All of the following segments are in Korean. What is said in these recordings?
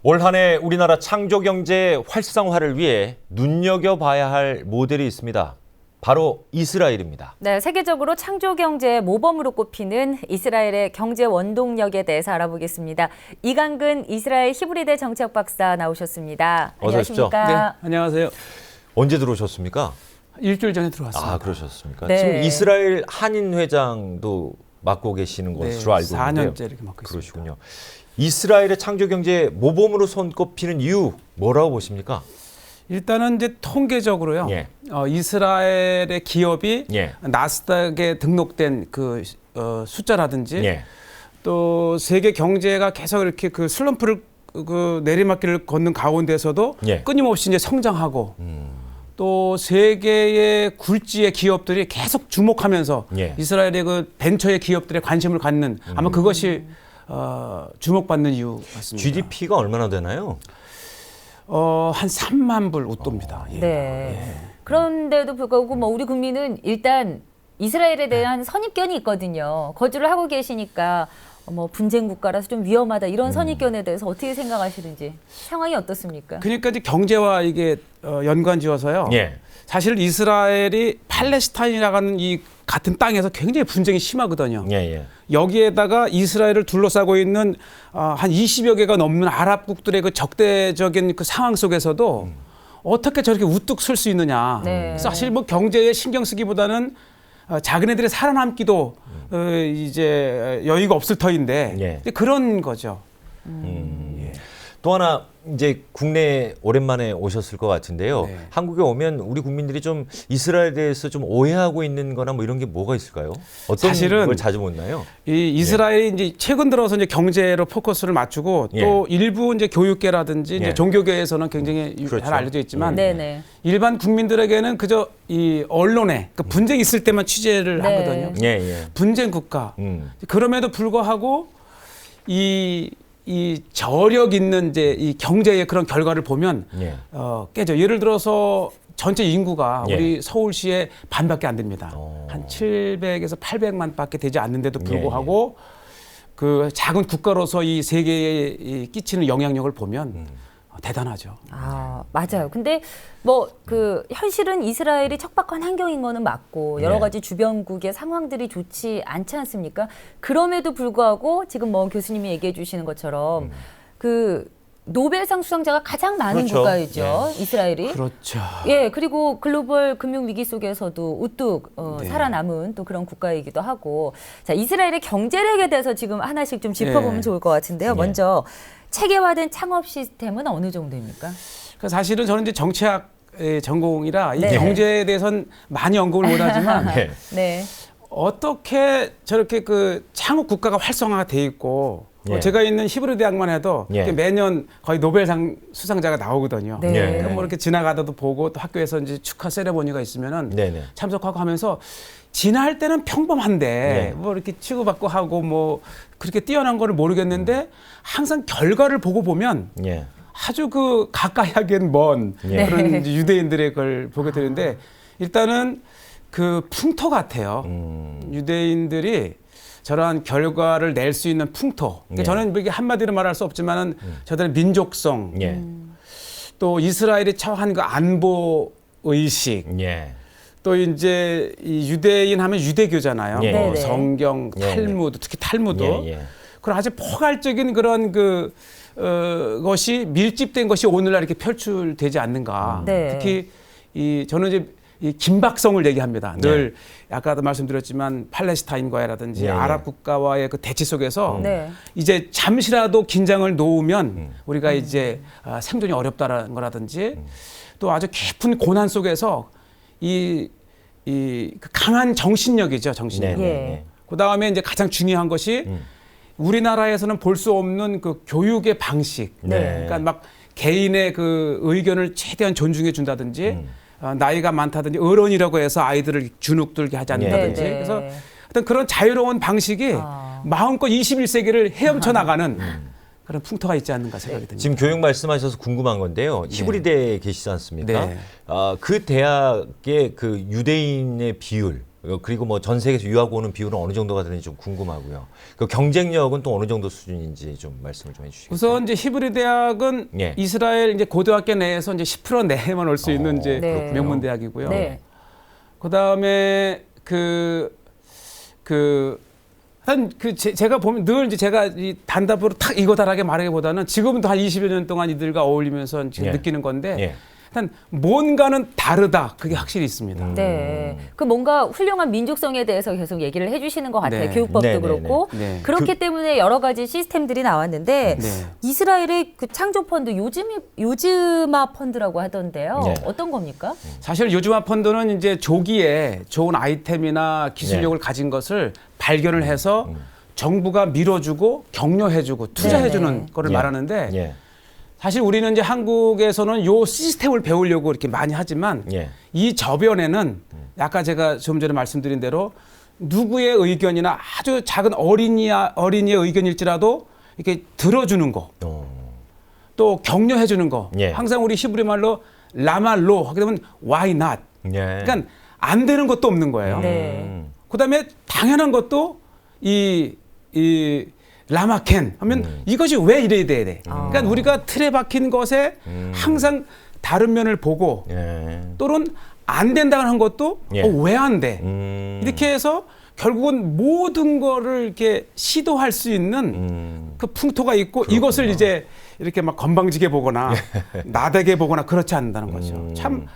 올 한 해 우리나라 창조경제 활성화를 위해 눈여겨봐야 할 모델이 있습니다. 바로 이스라엘입니다. 네, 세계적으로 창조경제의 모범으로 꼽히는 이스라엘의 경제 원동력에 대해서 알아보겠습니다. 이강근 이스라엘 히브리대 정책박사 나오셨습니다. 어서 오십시오. 안녕하십니까? 네, 안녕하세요. 언제 들어오셨습니까? 일주일 전에 들어왔습니다. 아, 그러셨습니까? 네. 지금 이스라엘 한인회장도 맡고 계시는 것으로 알고 있는데요. 4년째 이렇게 맡고 있습니다. 그러시군요. 이스라엘의 창조경제 모범으로 손꼽히는 이유 뭐라고 보십니까? 일단은 이제 통계적으로요. 예. 이스라엘의 기업이 예. 나스닥에 등록된 그 숫자라든지 예. 또 세계 경제가 계속 이렇게 그 슬럼프를 그 내리막길을 걷는 가운데서도 예. 끊임없이 이제 성장하고 또 세계의 굴지의 기업들이 계속 주목하면서 예. 이스라엘의 그 벤처의 기업들에 관심을 갖는 아마 그것이 주목받는 이유 같습니다. GDP가 얼마나 되나요? 한 3만 불 웃돕니다. 예. 네. 그런데도 불구하고 뭐 우리 국민은 일단 이스라엘에 대한 선입견이 있거든요. 거주를 하고 계시니까 뭐 분쟁 국가라서 좀 위험하다 이런 선입견에 대해서 어떻게 생각하시는지 상황이 어떻습니까? 그러니까 이제 경제와 이게 연관지어서요. 예. 사실 이스라엘이 팔레스타인이라는 이 같은 땅에서 굉장히 분쟁이 심하거든요. 예, 예. 여기에다가 이스라엘을 둘러싸고 있는 한 20여 개가 넘는 아랍국들의 그 적대적인 그 상황 속에서도 어떻게 저렇게 우뚝 설 수 있느냐. 네. 그래서 사실 뭐 경제에 신경 쓰기보다는 자기네들이 살아남기도 이제 여유가 없을 터인데 예. 그런 거죠. 또 하나 이제 국내에 오랜만에 오셨을 것 같은데요. 네. 한국에 오면 우리 국민들이 좀 이스라엘에 대해서 좀 오해하고 있는 거나 뭐 이런 게 뭐가 있을까요? 어떤 사실은 걸 자주 묻나요? 이 이스라엘이 이제 최근 들어서 이제 경제로 포커스를 맞추고 또 일부 이제 교육계라든지 이제 예. 종교계에서는 굉장히 그렇죠. 잘 알려져 있지만 네네. 일반 국민들에게는 그저 이 언론에 그 분쟁이 있을 때만 취재를 네. 하거든요. 예, 예. 분쟁 국가. 음. 그럼에도 불구하고 이 저력 있는 이제 이 경제의 그런 결과를 보면 예. 깨져. 예를 들어서 전체 인구가 예. 우리 서울시의 반밖에 안 됩니다. 한 700에서 800만밖에 되지 않는데도 불구하고 그 작은 국가로서 이 세계에 끼치는 영향력을 보면 대단하죠. 아, 맞아요. 근데 뭐 그 현실은 이스라엘이 척박한 환경인 거는 맞고 여러 네. 가지 주변국의 상황들이 좋지 않지 않습니까? 그럼에도 불구하고 지금 뭐 교수님이 얘기해 주시는 것처럼 그 노벨상 수상자가 가장 많은 그렇죠. 국가이죠. 이스라엘이. 그렇죠. 예, 그리고 글로벌 금융 위기 속에서도 우뚝 네. 살아남은 또 그런 국가이기도 하고. 자, 이스라엘의 경제력에 대해서 지금 하나씩 좀 짚어보면 네. 좋을 것 같은데요. 네. 먼저 체계화된 창업 시스템은 어느 정도입니까? 그러니까 사실은 저는 이제 정치학의 전공이라 이 네. 경제에 대해서는 많이 언급을 못하지만 예. 네. 어떻게 저렇게 그 창업 국가가 활성화가 돼 있고 예. 제가 있는 히브리 대학만 해도 예. 매년 거의 노벨상 수상자가 나오거든요. 네. 예. 뭐 이렇게 지나가다도 보고 또 학교에서 이제 축하 세레모니가 있으면은 네네. 참석하고 하면서 지나할 때는 평범한데 네. 뭐 이렇게 치고받고 하고 뭐 그렇게 뛰어난 거를 모르겠는데 항상 결과를 보고 보면 예. 아주 그 가까이 하기엔 먼 네. 그런 이제 유대인들의 걸 보게 되는데 일단은 그 풍토 같아요. 유대인들이 저러한 결과를 낼 수 있는 풍토. 네. 저는 이게 한마디로 말할 수 없지만은 저들의 민족성, 예. 또 이스라엘이 처한 그 안보 의식, 예. 또 이제 이 유대인 하면 유대교잖아요. 예. 뭐 네네. 성경, 예. 탈무드, 특히 탈무드. 예. 예. 그런 아주 포괄적인 그런 그 것이 밀집된 것이 오늘날 이렇게 펼출되지 않는가. 네. 특히 저는 이제 이 긴박성을 얘기합니다. 늘 아까도 말씀드렸지만 팔레스타인과라든지 예, 예. 아랍 국가와의 그 대치 속에서 네. 이제 잠시라도 긴장을 놓으면 우리가 이제 생존이 어렵다라는 거라든지 또 아주 깊은 고난 속에서 그 강한 정신력이죠, 정신력. 네. 예. 네. 그 다음에 이제 가장 중요한 것이 우리나라에서는 볼 수 없는 그 교육의 방식. 네. 그러니까 막 개인의 그 의견을 최대한 존중해 준다든지 나이가 많다든지 어른이라고 해서 아이들을 주눅들게 하지 않는다든지. 네, 네. 그래서 어떤 그런 자유로운 방식이 마음껏 21세기를 헤엄쳐 나가는 그런 풍토가 있지 않는가 생각이 듭니다. 지금 교육 말씀하셔서 궁금한 건데요. 히브리대에 계시지 않습니까? 네. 그 대학의 그 유대인의 비율 그리고 뭐 전 세계에서 유학 오는 비율은 어느 정도가 되는지 좀 궁금하고요. 그 경쟁력은 또 어느 정도 수준인지 좀 말씀을 좀 해주시겠어요? 우선 이제 히브리 대학은 예. 이스라엘 이제 고등학교 내에서 이제 10% 내에만 올 수 있는 이제 네. 명문 대학이고요. 네. 그다음에 제가 보면 늘 이제 제가 이 단답으로 탁 이거다라게 말하기보다는 지금도 한 20여 년 동안 이들과 어울리면서 지금 예. 느끼는 건데 예. 일단 뭔가는 다르다. 그게 확실히 있습니다. 네. 그 뭔가 훌륭한 민족성에 대해서 계속 얘기를 해주시는 것 같아요. 네. 교육법도 네, 네, 그렇고. 네. 그렇기 때문에 여러 가지 시스템들이 나왔는데 네. 이스라엘의 그 창조 펀드 요즈마 펀드라고 하던데요. 네. 어떤 겁니까? 사실 요즘아 펀드는 이제 조기에 좋은 아이템이나 기술력을 네. 가진 것을 발견을 해서 정부가 밀어주고 격려해주고 투자해주는 네, 네. 거를 예. 말하는데 예. 사실 우리는 이제 한국에서는 요 시스템을 배우려고 이렇게 많이 하지만 예. 이 저변에는 아까 제가 좀 전에 말씀드린 대로 누구의 의견이나 아주 작은 어린이의 의견일지라도 이렇게 들어주는 거, 또 격려해주는 거. 예. 항상 우리 히브리 말로 라말로 하게 되면 why not? 예. 그러니까 안 되는 것도 없는 거예요. 네. 그다음에 당연한 것도 이 라마켄 하면 이것이 왜 이래야 돼? 그러니까 우리가 틀에 박힌 것에 항상 다른 면을 보고 예. 또는 안 된다고 한 것도 예. 왜 안 돼? 이렇게 해서 결국은 모든 거를 이렇게 시도할 수 있는 그 풍토가 있고 이것을 이제 이렇게 막 건방지게 보거나 나대게 보거나 그렇지 않는다는 거죠. 참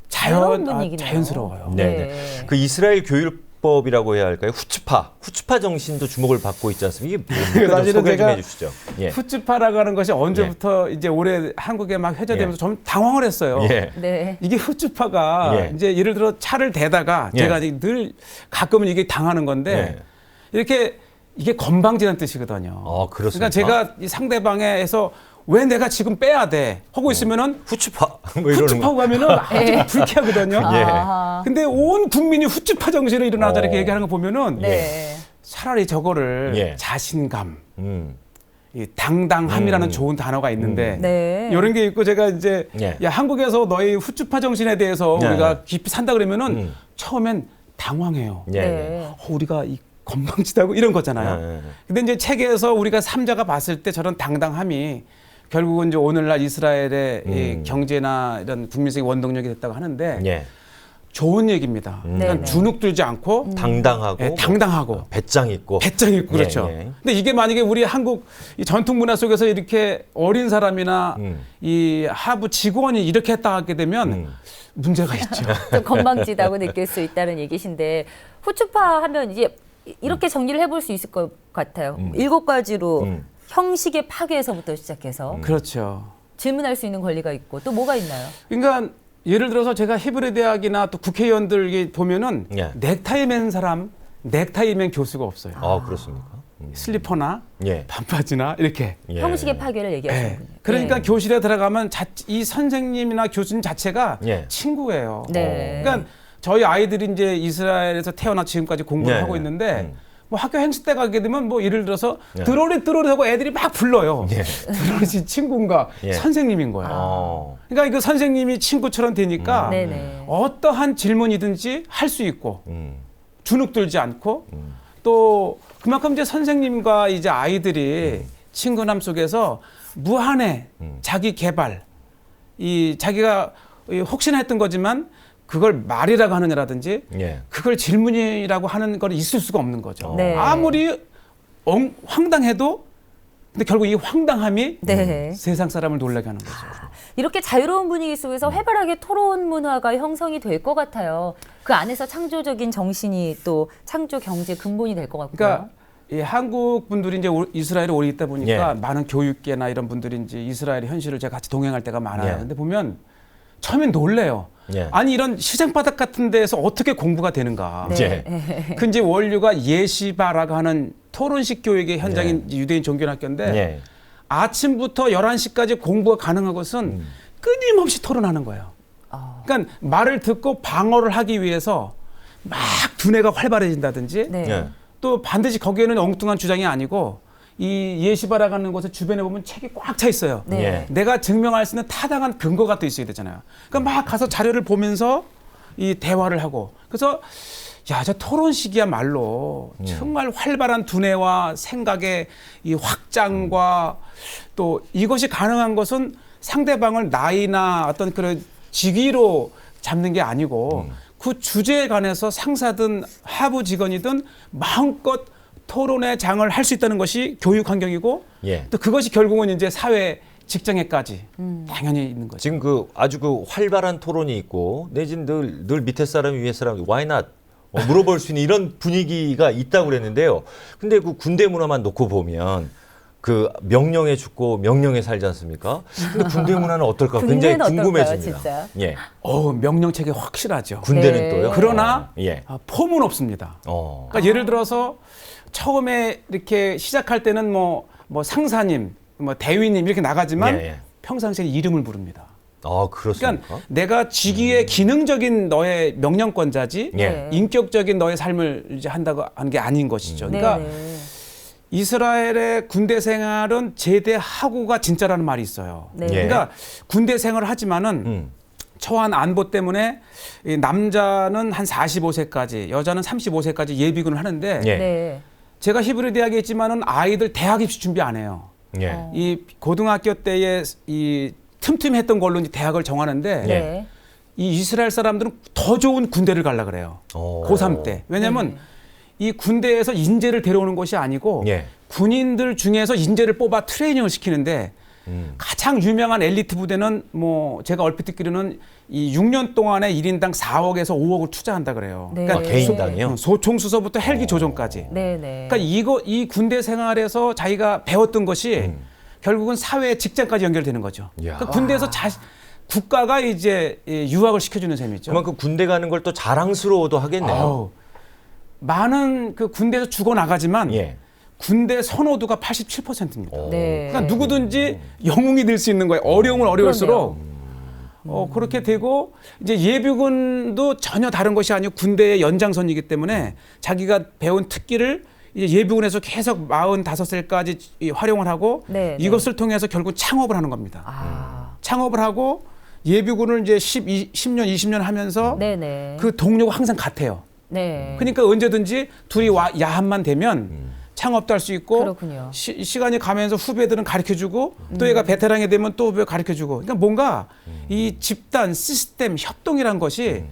새로운 분위기네요. 자연스러워요. 네. 네. 네. 그 이스라엘 교육법이라고 해야 할까요? 후츠파 정신도 주목을 받고 있지 않습니까? 이게 뭡니까? 좀 사실은 소개 좀 제가 해주시죠. 예. 후츠파라고 하는 것이 언제부터 이제 올해 한국에 막 회자되면서 좀 당황을 했어요. 예. 네. 이게 후츠파가 예. 이제 예를 들어 차를 대다가 예. 제가 늘 가끔은 이게 당하는 건데 예. 이렇게 이게 건방지다는 뜻이거든요. 그렇습니까? 그러니까 제가 이 상대방에서 왜 내가 지금 빼야 돼 하고 있으면은 후츠파 뭐 이러는 후츠파고 가면은 아주 불쾌하거든요. 예. 아하. 근데 온 국민이 후츠파 정신으로 일어나자 이렇게 어. 얘기하는 거 보면은 네. 차라리 저거를 예. 자신감, 음. 이 당당함이라는 좋은 단어가 있는데 네. 이런 게 있고 제가 이제 예. 야 한국에서 너희 후츠파 정신에 대해서 예. 우리가 깊이 산다 그러면은 처음엔 당황해요. 예. 네. 우리가 이 건방지다고 이런 거잖아요. 예. 근데 이제 책에서 우리가 삼자가 봤을 때 저런 당당함이 결국은 이제 오늘날 이스라엘의 이 경제나 이런 국민성의 원동력이 됐다고 하는데 예. 좋은 얘기입니다. 그러니까 네네. 주눅 들지 않고 당당하고 예, 당당하고 배짱 있고 배짱 있고 그렇죠. 예, 예. 근데 이게 만약에 우리 한국 이 전통 문화 속에서 이렇게 어린 사람이나 이 하부 직원이 이렇게 했다 하게 되면 문제가 있죠. 좀 건방지다고 느낄 수 있다는 얘기신데 후추파 하면 이제 이렇게 정리를 해볼 수 있을 것 같아요. 7가지로 형식의 파괴에서부터 시작해서 그렇죠. 질문할 수 있는 권리가 있고 또 뭐가 있나요? 그러니까 예를 들어서 제가 히브리 대학이나 또 국회의원들 이게 보면은 예. 넥타이 맨 사람, 넥타이 맨 교수가 없어요. 그렇습니까? 슬리퍼나 예. 반바지나 이렇게. 예. 형식의 파괴를 얘기하시는군요. 그러니까 네. 교실에 들어가면 이 선생님이나 교수님 자체가 예. 친구예요. 네. 그러니까 저희 아이들이 이제 이스라엘에서 태어나 지금까지 공부를 네. 하고 있는데 뭐 학교 행사 때 가게 되면 뭐 예를 들어서 드로리 하고 애들이 막 불러요. 예. 드로리 친구인가 예. 선생님인 거예요. 그러니까 이거 선생님이 친구처럼 되니까 네네. 어떠한 질문이든지 할 수 있고 주눅 들지 않고 또 그만큼 이제 선생님과 이제 아이들이 친근함 속에서 무한의 자기 개발 이 자기가 혹시나 했던 거지만 그걸 말이라고 하느냐라든지 예. 그걸 질문이라고 하는 건 있을 수가 없는 거죠. 네. 아무리 황당해도 근데 결국 이 황당함이 네. 세상 사람을 놀라게 하는 거죠. 이렇게 자유로운 분위기 속에서 활발하게 토론 문화가 형성이 될 것 같아요. 그 안에서 창조적인 정신이 또 창조 경제 근본이 될 것 같고요. 그러니까 이 한국 분들이 이제 이스라엘에 오래 있다 보니까 예. 많은 교육계나 이런 분들이 이제 이스라엘의 현실을 제가 같이 동행할 때가 많아요. 예. 근데 보면 처음엔 놀래요. 예. 아니 이런 시장 바닥 같은 데에서 어떻게 공부가 되는가. 네. 그 이제 원류가 예시바라고 하는 토론식 교육의 현장인 유대인 종교학교인데 예. 아침부터 11시까지 공부가 가능한 것은 끊임없이 토론하는 거예요. 그러니까 말을 듣고 방어를 하기 위해서 막 두뇌가 활발해진다든지 네. 예. 또 반드시 거기에는 엉뚱한 주장이 아니고 이 예시바라고 하는 곳에 주변에 보면 책이 꽉 차 있어요. 네. 예. 내가 증명할 수 있는 타당한 근거가 또 있어야 되잖아요. 그러니까 막 가서 자료를 보면서 이 대화를 하고 그래서 야, 저 토론식이야말로 정말 활발한 두뇌와 생각의 이 확장과 또 이것이 가능한 것은 상대방을 나이나 어떤 그런 직위로 잡는 게 아니고 그 주제에 관해서 상사든 하부 직원이든 마음껏 토론의 장을 할 수 있다는 것이 교육 환경이고 예. 또 그것이 결국은 이제 사회 직장에까지 당연히 있는 거죠. 지금 그 아주 그 활발한 토론이 있고 내지는 늘 밑에 사람이 위에 사람이 why not 물어볼 수 있는 이런 분위기가 있다고 그랬는데요. 근데 그 군대 문화만 놓고 보면 그 명령에 죽고 명령에 살지 않습니까? 근데 군대 문화는 어떨까 굉장히 군대는 궁금해집니다. 어떨까요, 진짜? 예. 명령체계 확실하죠. 군대는 네. 또요. 그러나 예. 폼은 없습니다. 그러니까 예를 들어서 처음에 이렇게 시작할 때는 뭐 상사님, 뭐 대위님 이렇게 나가지만 예, 예. 평상시에 이름을 부릅니다. 그렇습니까? 그러니까 내가 직위의 기능적인 너의 명령권자지 예. 인격적인 너의 삶을 이제 한다고 하는 게 아닌 것이죠. 그러니까 네네. 이스라엘의 군대 생활은 제대하고가 진짜라는 말이 있어요. 네. 예. 그러니까 군대 생활을 하지만은 처한 안보 때문에 이 남자는 한 45세까지, 여자는 35세까지 예비군을 하는데 예. 네. 제가 히브리 대학에 있지만은 아이들 대학 입시 준비 안 해요. 예. 이 고등학교 때에 이 틈틈했던 걸로 이제 대학을 정하는데 네. 이 이스라엘 사람들은 더 좋은 군대를 가려 그래요. 고3 때. 왜냐하면 이 군대에서 인재를 데려오는 것이 아니고 예. 군인들 중에서 인재를 뽑아 트레이닝을 시키는데 가장 유명한 엘리트 부대는 뭐 제가 얼핏 듣기로는 이 6년 동안에 1인당 4억에서 5억을 투자한다 그래요. 네. 그러니까 개인당이요? 소총수서부터 헬기 조종까지. 네네. 그러니까 이 군대 생활에서 자기가 배웠던 것이 결국은 사회 직장까지 연결되는 거죠. 이야. 그러니까 군대에서 국가가 이제 유학을 시켜주는 셈이죠. 그만큼 군대 가는 걸 또 자랑스러워도 하겠네요. 아우, 많은 그 군대에서 죽어 나가지만 예. 군대 선호도가 87%입니다. 네. 그러니까 누구든지 영웅이 될 수 있는 거예요. 어려우면 어려울수록 그렇게 되고 이제 예비군도 전혀 다른 것이 아니고 군대의 연장선이기 때문에 자기가 배운 특기를 이제 예비군에서 계속 45살까지 활용을 하고 네, 이것을 통해서 결국 창업을 하는 겁니다. 창업을 하고 예비군을 이제 10년, 20년 하면서 네네. 그 동료가 항상 같아요. 네. 그러니까 언제든지 둘이 야합만 되면 창업도 할 수 있고 그렇군요. 시간이 가면서 후배들은 가르쳐주고 또 얘가 베테랑이 되면 또 후배 가르쳐주고 그러니까 뭔가 이 집단 시스템 협동이란 것이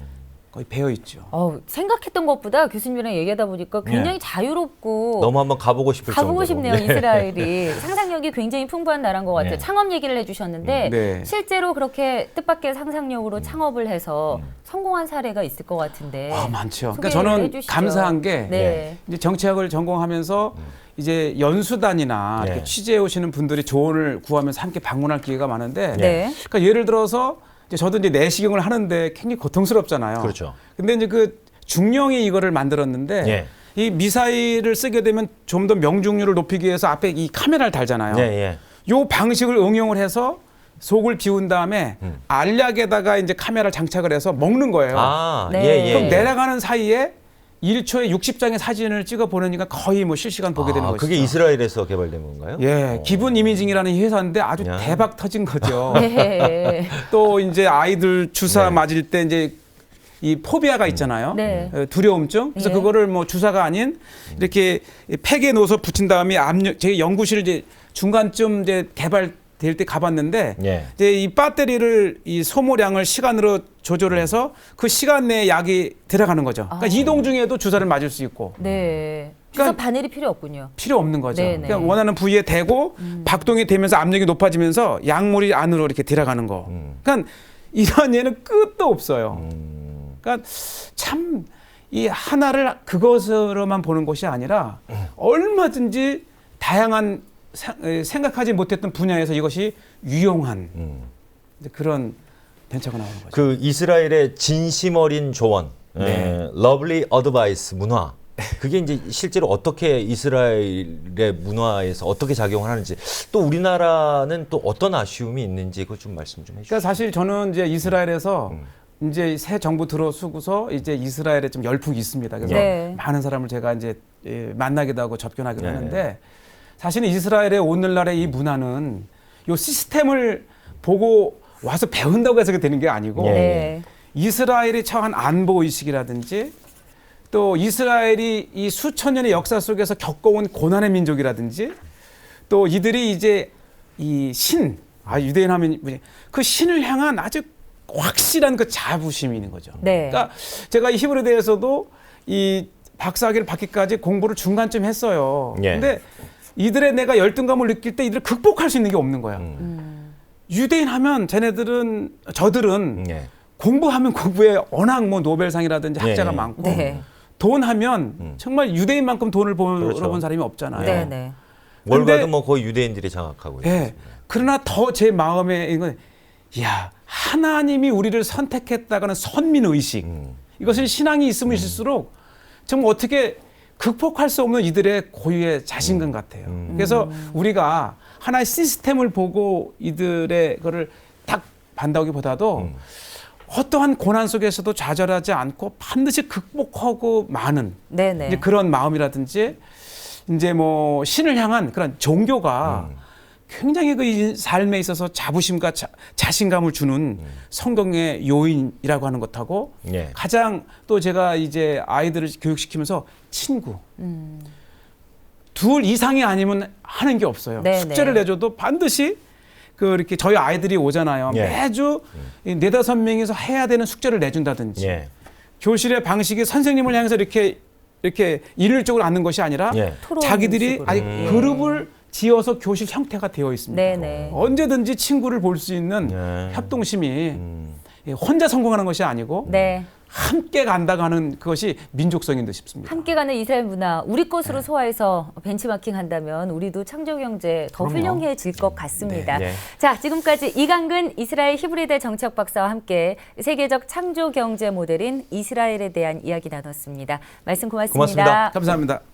거의 배어 있죠. 생각했던 것보다 교수님이랑 얘기하다 보니까 굉장히 자유롭고 너무 한번 가보고 싶을 가보고 정도로. 싶네요. 이스라엘이 상상력이 굉장히 풍부한 나라인 것 같아요. 네. 창업 얘기를 해주셨는데 네. 실제로 그렇게 뜻밖의 상상력으로 창업을 해서 성공한 사례가 있을 것 같은데 많죠. 소개를 그러니까 저는 해주시죠. 감사한 게 네. 이제 정치학을 전공하면서 이제 연수단이나 네. 이렇게 취재해 오시는 분들이 조언을 구하면서 함께 방문할 기회가 많은데 네. 그러니까 예를 들어서 이제 저도 이제 내시경을 하는데 굉장히 고통스럽잖아요. 그렇죠. 근데 이제 그 중령이 이거를 만들었는데 예. 이 미사일을 쓰게 되면 좀 더 명중률을 높이기 위해서 앞에 이 카메라를 달잖아요. 예, 예. 요 방식을 응용을 해서 속을 비운 다음에 알약에다가 이제 카메라를 장착을 해서 먹는 거예요. 네. 예, 예. 그럼 예. 내려가는 사이에 1초에 60장의 사진을 찍어 보내니까 거의 뭐 실시간 보게 되는 것이죠. 그게 이스라엘에서 개발된 건가요? 예, 기분 이미징이라는 이 회사인데 아주 야. 대박 터진 거죠. 네. 또 이제 아이들 주사 네. 맞을 때 이제 이 포비아가 있잖아요. 네. 두려움증. 그래서 예. 그거를 뭐 주사가 아닌 이렇게 팩에 넣어서 붙인 다음에 제 연구실 이제 중간쯤 이제 개발될 때 가봤는데 예. 이제 이 배터리를 이 소모량을 시간으로 조절을 해서 그 시간 내에 약이 들어가는 거죠. 그러니까 이동 중에도 주사를 맞을 수 있고 네. 주사 그러니까 바늘이 필요 없군요. 필요 없는 거죠. 네네. 그러니까 원하는 부위에 대고 박동이 되면서 압력이 높아지면서 약물이 안으로 이렇게 들어가는 거. 그러니까 이런 예는 끝도 없어요. 그러니까 참 이 하나를 그것으로만 보는 것이 아니라 얼마든지 다양한 생각하지 못했던 분야에서 이것이 유용한 그런 벤처가 나오는 거죠. 그 이스라엘의 진심 어린 조언, 네. 러블리 어드바이스 문화. 그게 이제 실제로 어떻게 이스라엘의 문화에서 어떻게 작용을 하는지 또 우리나라는 또 어떤 아쉬움이 있는지 그거 좀 말씀 좀 해주세요. 그러니까 사실 저는 이제 이스라엘에서 이제 새 정부 들어서고서 이제 이스라엘에 좀 열풍이 있습니다. 그래서 네. 많은 사람을 제가 이제 만나기도 하고 접견하기도 네. 하는데 사실은 이스라엘의 오늘날의 이 문화는 요 시스템을 보고 와서 배운다고 해서 되는 게 아니고 네. 네. 이스라엘이 처한 안보 의식이라든지 또 이스라엘이 이 수천 년의 역사 속에서 겪어온 고난의 민족이라든지 또 이들이 이제 이 유대인 하면 그 신을 향한 아주 확실한 그 자부심이 있는 거죠. 네. 그러니까 제가 이 히브리에 대해서도 이 박사학위를 받기까지 공부를 중간쯤 했어요. 예. 근데 이들의 내가 열등감을 느낄 때 이들을 극복할 수 있는 게 없는 거야. 유대인 하면 저들은 예. 공부하면 공부에 워낙 뭐 노벨상이라든지 예, 학자가 예. 많고 네. 돈 하면 정말 유대인만큼 돈을 벌어본 그렇죠. 사람이 없잖아요. 네, 네. 월가도 근데- 뭐 거의 유대인들이 장악하고 예. 있습니다. 그러나 더 제 마음에 이건 야 하나님이 우리를 선택했다가는 선민 의식 이것을 신앙이 있으면 있을수록 정말 어떻게 극복할 수 없는 이들의 고유의 자신감 같아요. 그래서 우리가 하나의 시스템을 보고 이들의 거를 딱 반다기보다도 어떠한 고난 속에서도 좌절하지 않고 반드시 극복하고 마는 네, 네. 이제 그런 마음이라든지 이제 뭐 신을 향한 그런 종교가 굉장히 그 삶에 있어서 자부심과 자신감을 주는 성경의 요인이라고 하는 것하고 예. 가장 또 제가 이제 아이들을 교육시키면서 친구 둘 이상이 아니면 하는 게 없어요. 네, 숙제를 네. 내줘도 반드시 이렇게 저희 아이들이 오잖아요. 예. 매주 4-5 명이서 해야 되는 숙제를 내준다든지 예. 교실의 방식이 선생님을 향해서 이렇게 일률적으로 앉는 것이 아니라 예. 토론 자기들이 식으로. 아직 예. 그룹을 지어서 교실 형태가 되어 있습니다. 네, 네. 언제든지 친구를 볼 수 있는 예. 협동심이 혼자 성공하는 것이 아니고 네. 함께 간다고 하는 그것이 민족성인 듯 싶습니다. 함께 가는 이스라엘 문화 우리 것으로 소화해서 벤치마킹 한다면 우리도 창조경제 더 그럼요. 훌륭해질 것 같습니다. 네. 자, 지금까지 이강근 이스라엘 히브리대 정치학 박사와 함께 세계적 창조경제 모델인 이스라엘에 대한 이야기 나눴습니다. 말씀 고맙습니다. 고맙습니다. 감사합니다.